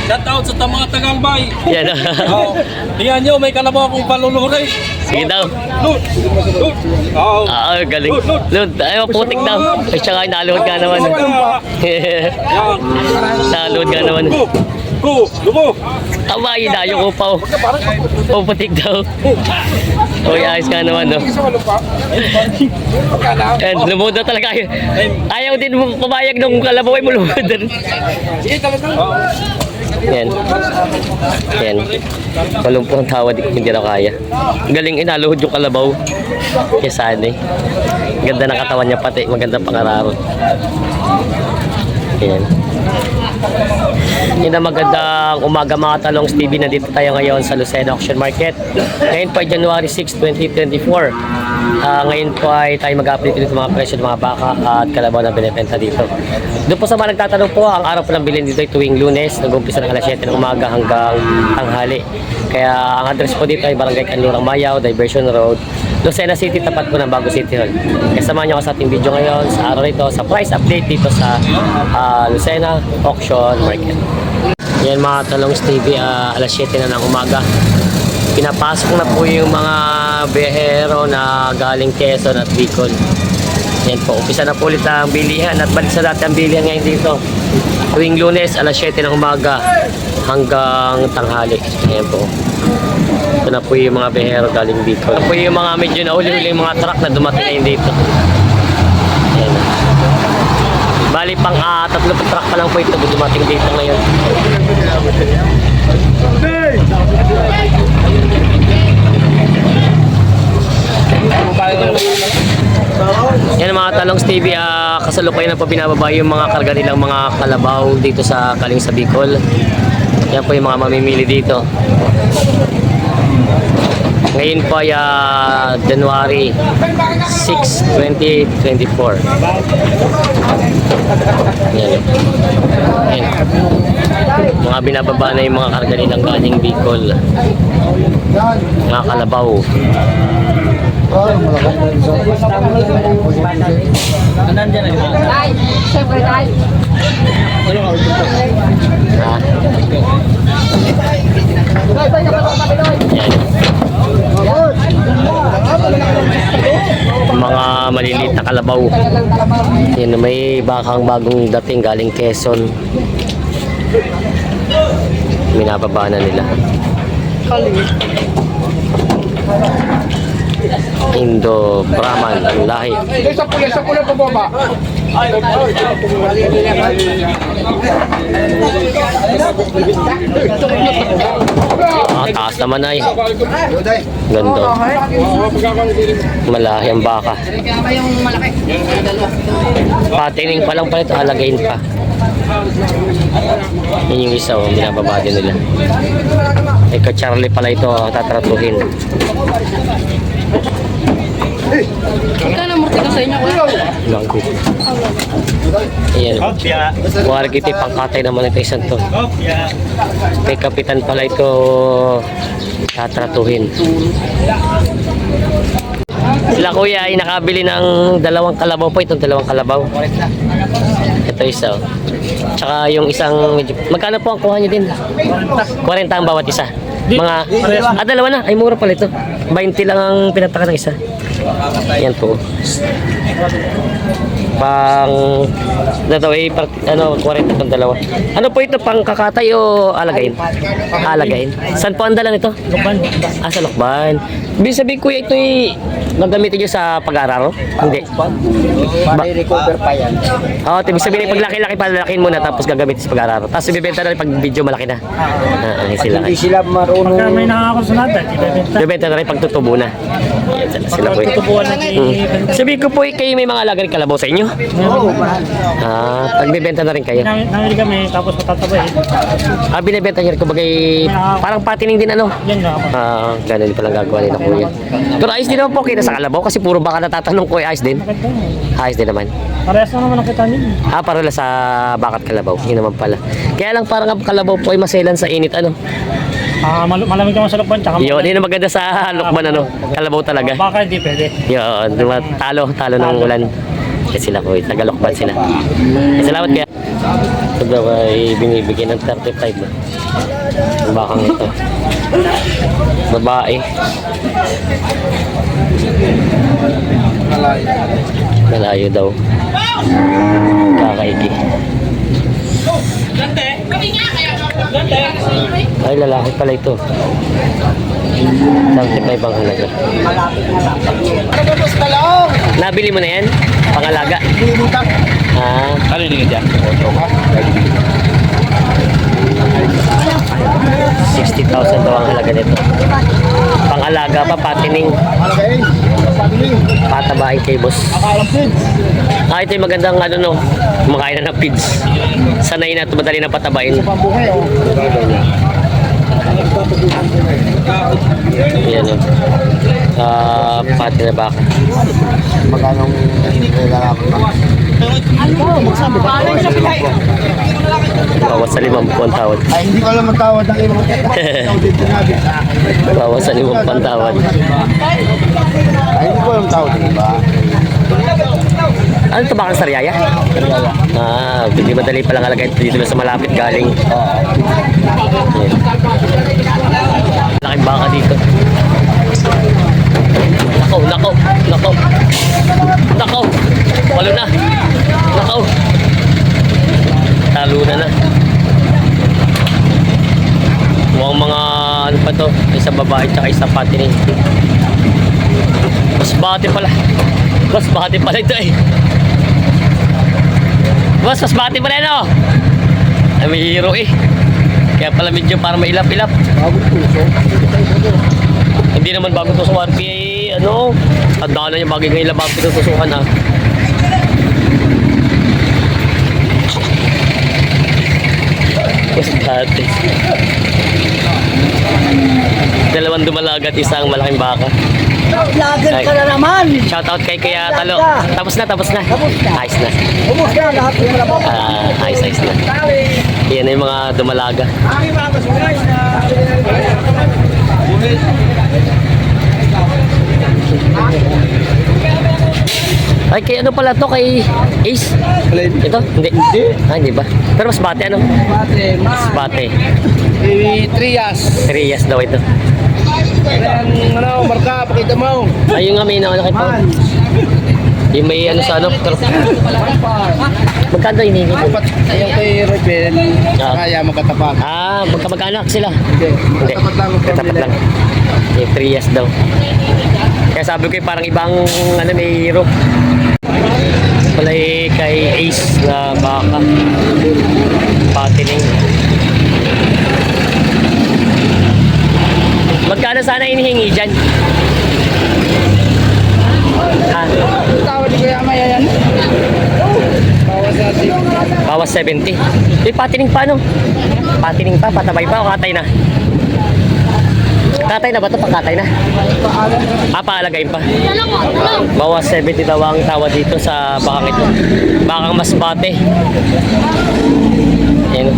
Shout out sa mga Tagalbay. Yan. Oh, tingnan nyo, may kalabaw akong palulurin. Sige daw. Loot! Loot! Oh. Galing. Lod, ay putik daw. Ay siya nga, naluhod nga naman. Naluhod nga naman. Go! Lubo! Kamay, dayo ko pa. O, putik daw. O, ayos nga naman, no? And lumod na talaga. Ayaw din mo pumayag nung kalabaw ay mulumod. Yan. Yan. Walumpong tawa, hindi na kaya. Galing inaluhod yung kalabaw. Kaya sana eh. Ganda ng katawan niya pati. Maganda pangararo. Yan. Yan ang magandang umaga mga talong TV. Nandito tayo ngayon sa Lucena Auction Market. Ngayon po ay January 6, 2024. Ngayon po ay tayo mag-update dito mga presyo ng mga baka at kalabaw na binibenta dito. Doon po sa mga nagtatanong po, ang araw po ng bilhin dito ay tuwing Lunes. Nag-umpisa ng alas 7 ng umaga hanggang tanghali. Kaya ang address po dito ay Barangay Kanlurang Mayaw, Diversion Road, Lucena City, tapat po ng Bago City Hall. Kaya samahan nyo ako sa ating video ngayon sa araw nito, sa price update dito sa Lucena Auction Market. Yan mga talong TV, alas 7 na ng umaga. Pinapasok na po yung mga biyahero na galing Quezon at Bicol. Yan po, umpisa na po ulit ang bilihan at balik sa dati ang bilihan ngayon dito. Tuwing Lunes, alas 7 ng umaga hanggang tanghali. Yan po. Ito na po yung mga biyahero galing Bicol. Ito po yung mga medyo nauli-uli yung mga truck na dumating ngayon dito. Yan. Bali pang 3 truck pa lang po ito dumating dito ngayon. Yan mga talong TV, kasalukuyan na po binababa yung mga karga nilang mga kalabaw dito sa Kaling sa Bicol. Yan po yung mga mamimili dito. Ngayon po ay January 6, 2024. Yan. Yan. Mga binababa na yung mga karga nilang galing Bicol. Mga kalabaw. Mga maliliit na kalabaw. Yan, may bakang bagong dating galing Quezon. Minababa na nila. Indo Brahman ang lahi. Sa pula pababa. Taas naman ay. Ganda. Malahi ang baka. Patining pa lang pala ito, alagayin pa. Yun yung isa, binababa din nila. Eka Charlie pala ito, tatratuhin. Wala na murti ka sa inyo. Langko. Ayan. Wargiti pangkatay naman ito isang to. Kay kapitan pala ito tatratuhin. Sila kuya ay nakabili ng 2 kalabaw po. Itong 2 kalabaw. Ito isa. Tsaka yung isang magkano po ang kuha nyo din? 40 ang bawat isa. Mga dalawa na. Ay mura pala ito. 20 lang ang pinataka ng isa. Yan po. Pang ito ay 40 itong 2. Ano po ito, pang kakatay o alagayin? Alagayin. Saan po ang dala nito? Lukban. Sa Lokban. Ibig sabihin kuya, ito ay gagamitin nyo sa pag-araro? Hindi. Recover pa yan. Oo, ibig sabihin pag laki-laki palalakin muna tapos gagamitin sa pag-araro. Tapos ibibenta na rin pag video malaki na. Sila. Hindi sila marunong. Pagka may nakakasunod, ibebenta. Ibibenta na rin pag tutubo na. Yan sila po. Tutubuan na Sabihin ko po, kayo may mga alaga rin kalabaw sa inyo? Oo. Pagbibenta na rin kayo? Namili kami, tapos matatabay. Binibenta nyo rin kumbaga parang patining din ano? Yan na ako. Ganun palang gagawa nila kuya. Pero ayos din naman po kita sa kalabaw kasi puro baka natatanong ko ayos din. Maganda eh. Ayos din naman. Parehas na naman ang kita niyo. Para sa bakat kalabaw. Yun naman pala. Kaya lang parang ang kalabaw po ay maselan sa init ano. Malamig naman sa lukban, tsaka Yun, yun ang maganda sa lukban ano. Kalabaw talaga. baka hindi pwede. Yun, talo ng ulan. Kaya sila po, tagalokban sila. Salamat kaya. Ito daw ay binibigyan ng 35. Ang bakang ito. Babae. Malayo daw. Kakaigi. Ay, lalaki pala ito. 35 ang halaga. Nabili mo na yan? Pangalaga? Ah, Ano yung dyan? 60,000 daw ang halaga nito. Pangalaga pa, patining. Patabain kay boss. Ah, ito yung magandang ano no, kumakain na ng feeds. Sanay na ito, madali na patabain. Yan o. Pati na baka. Magkano lalaki pa? Bawas sa 50 ang tawad. Ay, hindi ko alam ang tawad ng ibang Bawas sa 50 ang tawad. Ay, hindi ko alam ang tawad, di ba? Ano ito bakang sariaya? Ah, hindi madali palang alagay dito na sa malapit galing. Yan. Laking baka dito. Nakaw, nakaw, nakaw. Nakaw. Walo na. Nakaw. Talo na. Mukhang mga ano pa to, isa babae tsaka isa patining. Mas bati pala. Mas bati pala ito eh. Mas bati pala ito. Ay, may hero eh. Kaya pala medyo para mailap-ilap. Hindi naman bago to sa 1PA, ano, tandaan na yung bagay ngayon lang bago pinutusukan ha. Mas dati. Dalawang dumalagat, isang malaking baka. Lager ka na naman! Shoutout kay Kuya Talo. Tapos na. Tapos na. Ayos na. Ubus na lahat yung malabang. Ayos na. Yan na yung mga dumalaga. Ay, kay ano pala to? Kay Ace? Ito? Hindi. Ah, hindi ba? Pero mas bate ano? Mas bate. 3 years. 3 years daw ito. Ano, marka, pakita mo. Ay, yung nga may inaano kay Paul. Yung may ano sa ano. Pero, magkano hinihingi mo? Ayun kay Rebel, Ah. kaya magkatapat. Ah, magkamag-anak sila. Hindi, Hindi. magkatapat lang. Katapat lang. Yung 3 years daw. Kaya sabi ko parang ibang ano may hero. Wala kay Ace na baka. Patining. Magkano sana inihingi dyan? Ah, Tawad ni Kuya Amaya yan. Bawas natin. bawas 70. Patining pa no? Patining pa, patabay pa o katay na? Katay na ba ito? Pagkatay na? Paalagayin pa. Bawas 70 daw ang tawad dito sa bakang ito. Bakang mas bate. Yan.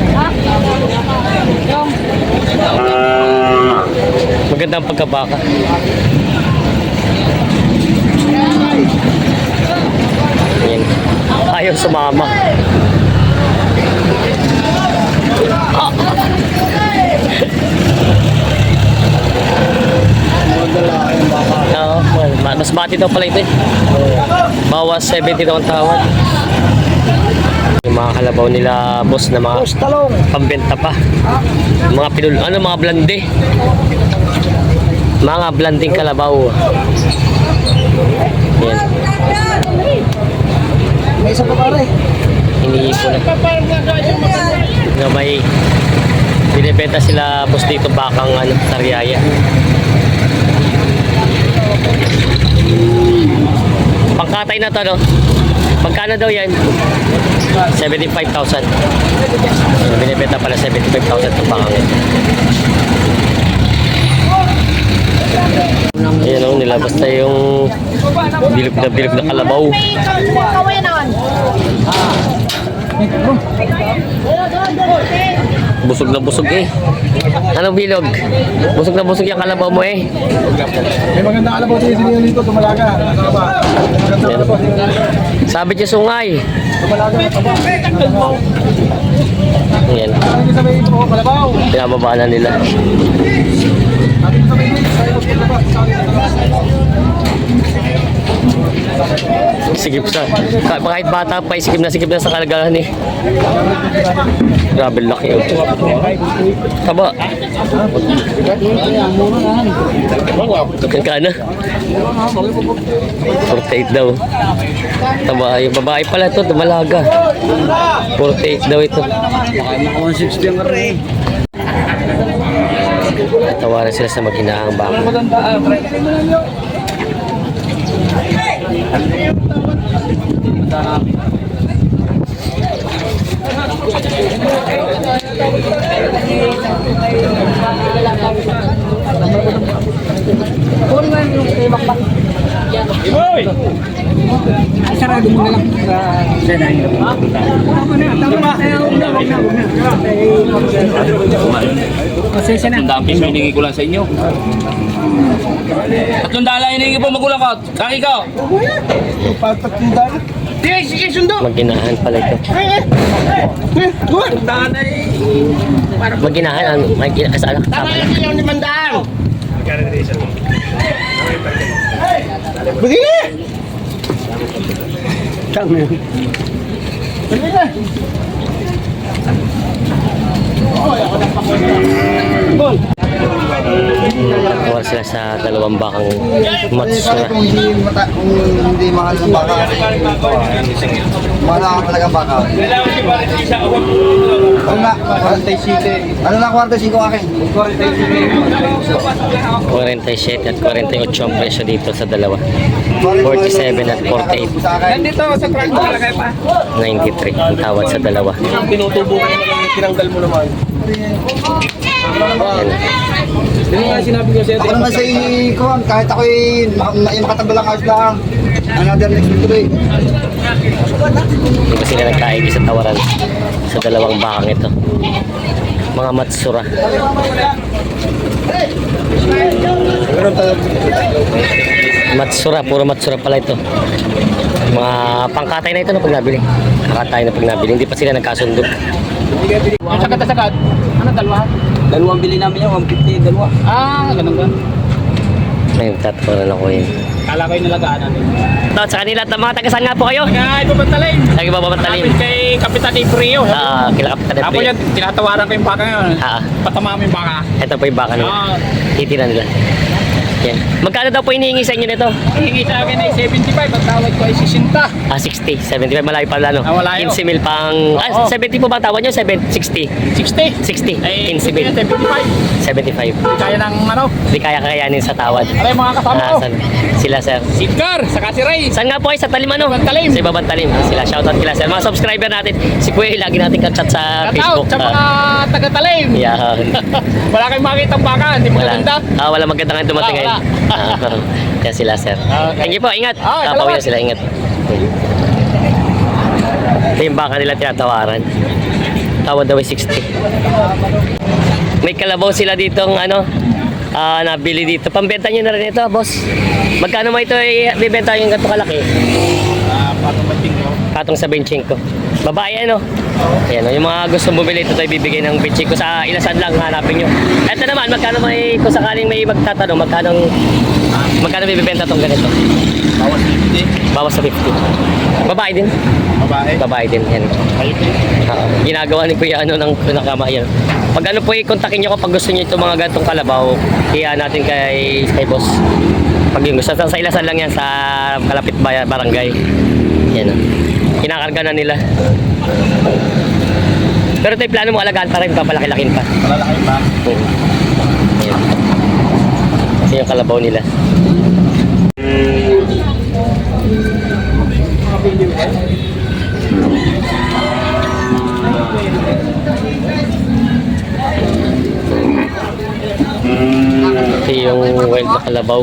Magandang pagkabaka. Yan. Ayaw sumama. Ah. Oo, well, mas bati daw pala ito eh. Bawas 70 daw ang tawad. Yung mga kalabaw nila boss na mga Talong. pambenta pa. Mga mga blande. Mga blanding kalabaw. Yan. May isa pa pare. Iniipon na. Na may binibenta sila boss dito bakang ano, sariaya. Pangkatay na to no? Magkano daw yan? 75,000. Binibenta pala 75,000 itong bakang yan. Ayan o, nilabas na yung bilog na kalabaw. Busog na busog eh. Anong bilog? Busog na busog yung kalabaw mo eh. May magandang alabaw sa inyo dito, tumalaga. Magandang alabaw. Sabit yung sungay. Tumalaga, taba. Yan. Ano sa may ito, kalabaw? Pinababa na nila. Ano sa may ito, Sikip sa. Kahit bata pa, sikip na sa kalagahan eh. Grabe laki oh. Taba. Kagkana. 48 daw. Taba, yung babae pala ito, dumalaga. 48 daw ito. Tawaran sila sa mag-inaang baka. Sarado mo na lang sa dahil. Pasensya na. Ang dami hiningi ko lang sa inyo. $3 hiningi po magulang ko. Kaki ko. Sige, sundo. Mag-inahan pala ito. Mag-inahan, kasama kasama. Yung 500. Begini. Tama. Tawar sila sa dalawang bakang matsura. Kung hindi mahal ng baka. Mahal ka talaga baka. Ano na? 47. Ano na 45 akin? 47 at 48 ang presyo dito sa dalawa. 47 at 48. Nandito sa truck mo talaga pa. 93 ang tawad sa dalawa. Tinutubo ka naman yung tinanggal mo naman. Yan. Hindi nga sinabi ko sa'yo. Ako naman sa ikon, kahit ako'y makatabi lang ayos lang. Another next week today. Hindi ba sila nagkaigi sa tawaran sa dalawang bakang ito? Mga matsura. Matsura, puro matsura pala ito. Mga pangkatay na ito na pag nabili. Kakatay na pag nabili. Hindi pa sila nagkasundo. Yung sagad-sagad. Ano, dalawa? Dalawang bili namin yung 150, dalawa. Ah, ganun ba? Ayun, tatlo na lang ko yun. Kala ko yung nalagaan natin. At sa kanila, mga tagasan nga po kayo. Kaya ipabantalim. Lagi ba babantalim? Kapit kay Kapitan Ifrio. Kilakap ka na Ako yan, tinatawaran ko yung baka ngayon. Patama mo yung baka. Ito po yung baka nila. Ah. Titiran nila. Yan. Magkano daw po hinihingi sa inyo nito? Hihingi sa akin ay 75, ang tawad ko ay 60. 60, 75, malayo pala no? Ah, malayo. 15 mil pang... Oo. 70 po ba tawad nyo? 60. 60. 60, Ay, 15 mil. 75. 75. Kaya ng ano, Hindi kaya kakayanin sa tawad. alay mga kasama ko. Sila sir. Si Edgar, saka si Ray. Saan nga po ay sa Talim ano? Talim. Sa Ibabang Talim. Sila, shoutout kila sir. Mga subscriber natin. Si Kuya, lagi natin ka-chat sa Shout out Facebook. sa mga taga-talim. Yeah. Wala kayong makitang baka, hindi mo Wala. maganda. Wala maganda nga dumating Wala, ngayon. Kaya sila sir. Okay. Thank you po, ingat. Okay, Pauwi na salamat. sila, ingat. Ito yung baka nila tinatawaran. Tawad daw ay 60. May kalabaw sila ditong ano, nabili dito. Pambenta nyo na rin ito, boss. Magkano mo ito bibenta yung ganito kalaki? Patong sa benching ko. Babae ano? Ayan, yung mga gusto bumili ito tayo bibigay ng benching ko sa ilasan lang hanapin nyo. Ito naman, magkano may, kung sakaling may magtatanong, magkano bibenta tong ganito? Bawas 50. Bawas sa 50. Babae din? Babae. Babae din, yan. Ginagawa ni Kuya ano ng nakama yan. Pag ano po i-kontakin nyo kapag gusto nyo itong mga gantong kalabaw, kaya natin kay boss. Pag yung gusto, sa ilasan lang yan sa kalapit barangay. Yan. Kinakarga na nila. Pero ito yung plano mo alagaan pa rin, papalaki-lakin pa. Malalaki pa. Yan. Kasi yung kalabaw nila. Ito yung wild na kalabaw.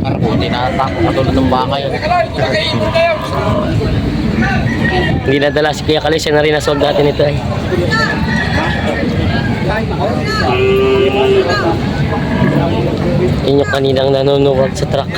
harap ko, tinatakot katulad ng baka yun. Hindi nadala si Kuya Kalis, siya na rin nasold natin ito eh. Yun yung kaninang nanonood sa truck.